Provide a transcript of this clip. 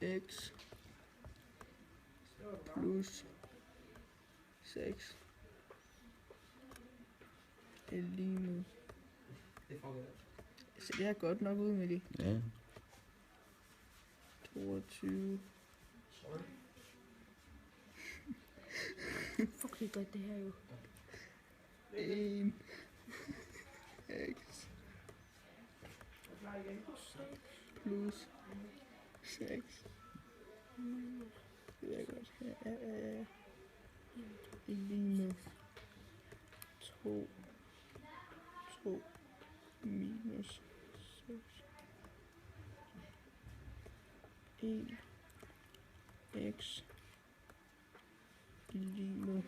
x plus 6 er lige med. Så det er godt nok ud med det. Ja. 22. Fuck, det er godt det her jo. 1 x plus 6. Det er godt. Ja. Det er lige med 2 minus 6. 1 x lige med